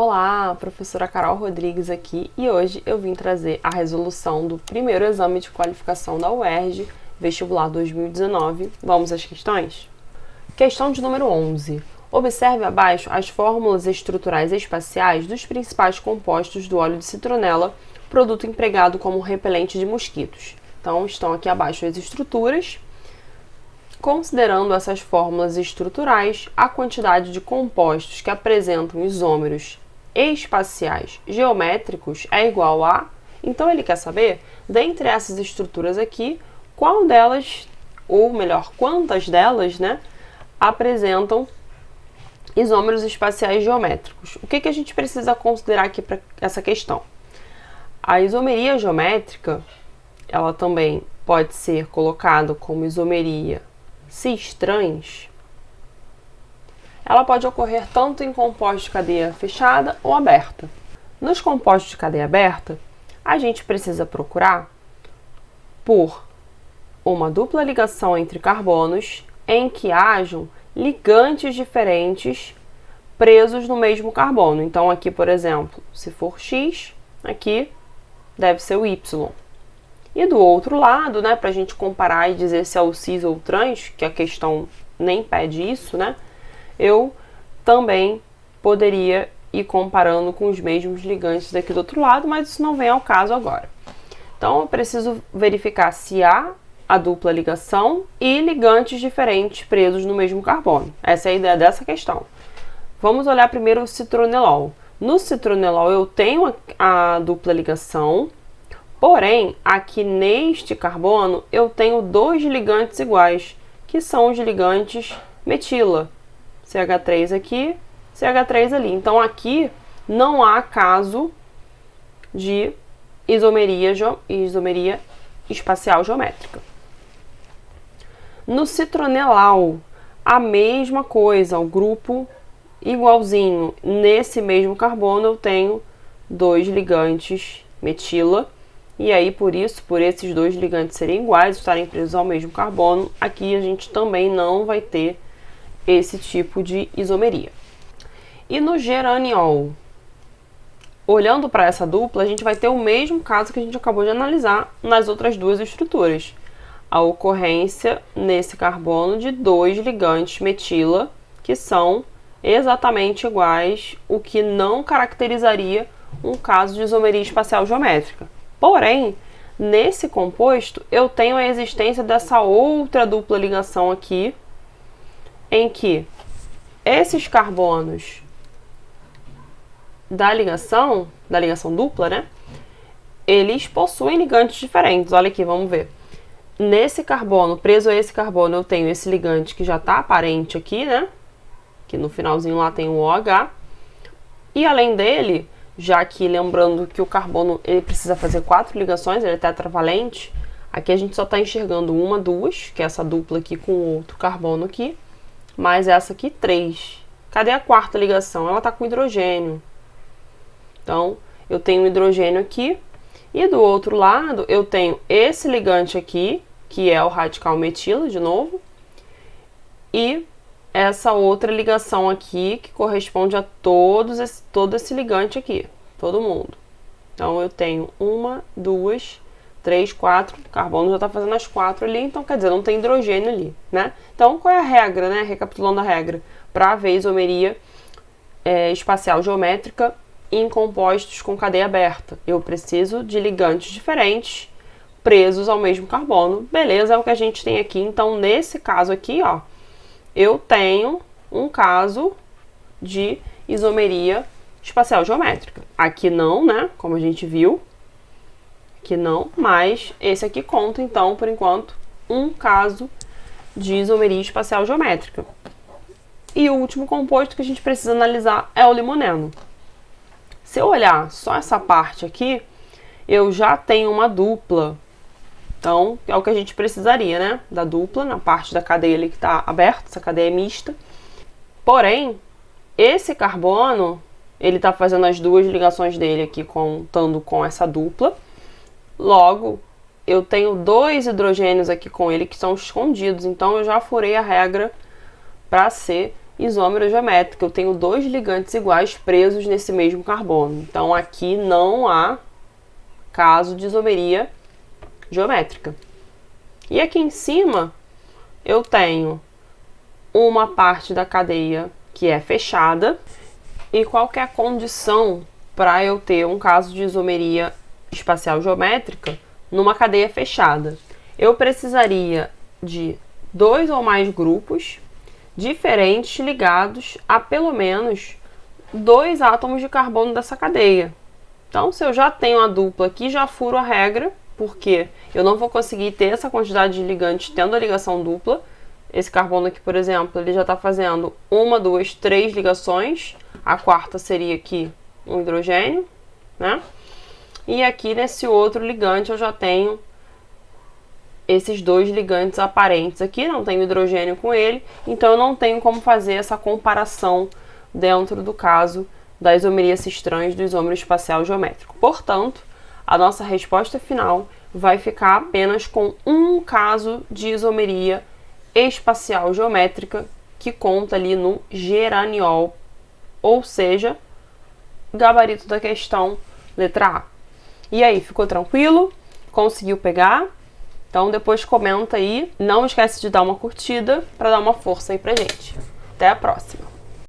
Olá, professora Carol Rodrigues aqui e hoje eu vim trazer a resolução do primeiro exame de qualificação da UERJ, vestibular 2019. Vamos às questões? Questão de número 11. Observe abaixo as fórmulas estruturais espaciais dos principais compostos do óleo de citronela, produto empregado como repelente de mosquitos. Então, estão aqui abaixo as estruturas. Considerando essas fórmulas estruturais, a quantidade de compostos que apresentam isômeros espaciais geométricos é igual a... Então, ele quer saber, dentre essas estruturas aqui, qual delas, ou melhor, quantas delas, apresentam isômeros espaciais geométricos. O que a gente precisa considerar aqui para essa questão? A isomeria geométrica, ela também pode ser colocada como isomeria cis-trans. Ela pode ocorrer tanto em compostos de cadeia fechada ou aberta. Nos compostos de cadeia aberta, a gente precisa procurar por uma dupla ligação entre carbonos em que hajam ligantes diferentes presos no mesmo carbono. Então, aqui, por exemplo, se for X, aqui deve ser o Y. E do outro lado, para a gente comparar e dizer se é o cis ou o trans, que a questão nem pede isso, eu também poderia ir comparando com os mesmos ligantes aqui do outro lado, mas isso não vem ao caso agora. Então, eu preciso verificar se há a dupla ligação e ligantes diferentes presos no mesmo carbono. Essa é a ideia dessa questão. Vamos olhar primeiro o citronelol. No citronelol eu tenho a dupla ligação, porém, aqui neste carbono, eu tenho dois ligantes iguais, que são os ligantes metila. CH3 aqui, CH3 ali. Então, aqui não há caso de isomeria espacial geométrica. No citronelal, a mesma coisa, o grupo igualzinho. Nesse mesmo carbono, eu tenho dois ligantes metila. E aí, por esses dois ligantes serem iguais, estarem presos ao mesmo carbono, aqui a gente também não vai ter esse tipo de isomeria. E no geraniol, olhando para essa dupla, a gente vai ter o mesmo caso que a gente acabou de analisar nas outras duas estruturas. A ocorrência nesse carbono de dois ligantes metila, que são exatamente iguais, o que não caracterizaria um caso de isomeria espacial geométrica. Porém, nesse composto, eu tenho a existência dessa outra dupla ligação aqui, em que esses carbonos da ligação dupla, eles possuem ligantes diferentes. Olha aqui, vamos ver. Nesse carbono, preso a esse carbono, eu tenho esse ligante que já está aparente aqui, que no finalzinho lá tem o OH. E além dele, já que lembrando que o carbono ele precisa fazer 4 ligações, ele é tetravalente, aqui a gente só está enxergando uma, duas, que é essa dupla aqui com o outro carbono aqui, mais essa aqui, 3. Cadê a quarta ligação? Ela está com hidrogênio. Então, eu tenho um hidrogênio aqui, e do outro lado eu tenho esse ligante aqui, que é o radical metila, de novo, e essa outra ligação aqui, que corresponde a todo esse ligante aqui, todo mundo. Então, eu tenho 1, 2, 3, 4, o carbono já está fazendo as 4 ali, então quer dizer, não tem hidrogênio ali, Então, qual é a regra, Recapitulando a regra, para haver isomeria espacial geométrica em compostos com cadeia aberta? Eu preciso de ligantes diferentes presos ao mesmo carbono. Beleza, é o que a gente tem aqui. Então, nesse caso aqui, eu tenho um caso de isomeria espacial geométrica. Aqui não, como a gente viu. Aqui não, mas esse aqui conta, então, por enquanto, um caso de isomeria espacial geométrica. E o último composto que a gente precisa analisar é o limoneno. Se eu olhar só essa parte aqui, eu já tenho uma dupla. Então, é o que a gente precisaria, da dupla, na parte da cadeia ali que está aberta, essa cadeia é mista. Porém, esse carbono, ele está fazendo as duas ligações dele aqui, contando com essa dupla. Logo, eu tenho dois hidrogênios aqui com ele que são escondidos. Então, eu já furei a regra para ser isômero geométrico. Eu tenho dois ligantes iguais presos nesse mesmo carbono. Então, aqui não há caso de isomeria geométrica. E aqui em cima, eu tenho uma parte da cadeia que é fechada. E qual que é a condição para eu ter um caso de isomeria espacial geométrica numa cadeia fechada? Eu precisaria de 2 ou mais grupos diferentes ligados a pelo menos 2 átomos de carbono dessa cadeia. Então, se eu já tenho a dupla aqui, já furo a regra, porque eu não vou conseguir ter essa quantidade de ligantes tendo a ligação dupla. Esse carbono aqui, por exemplo, ele já está fazendo 1, 2, 3 ligações. A quarta seria aqui um hidrogênio, né? E aqui nesse outro ligante eu já tenho esses 2 ligantes aparentes aqui, não tenho hidrogênio com ele, então eu não tenho como fazer essa comparação dentro do caso da isomeria cis-trans do isômero espacial geométrico. Portanto, a nossa resposta final vai ficar apenas com um caso de isomeria espacial geométrica que conta ali no geraniol, ou seja, gabarito da questão, letra A. E aí, ficou tranquilo? Conseguiu pegar? Então depois comenta aí, não esquece de dar uma curtida para dar uma força aí pra gente. Até a próxima!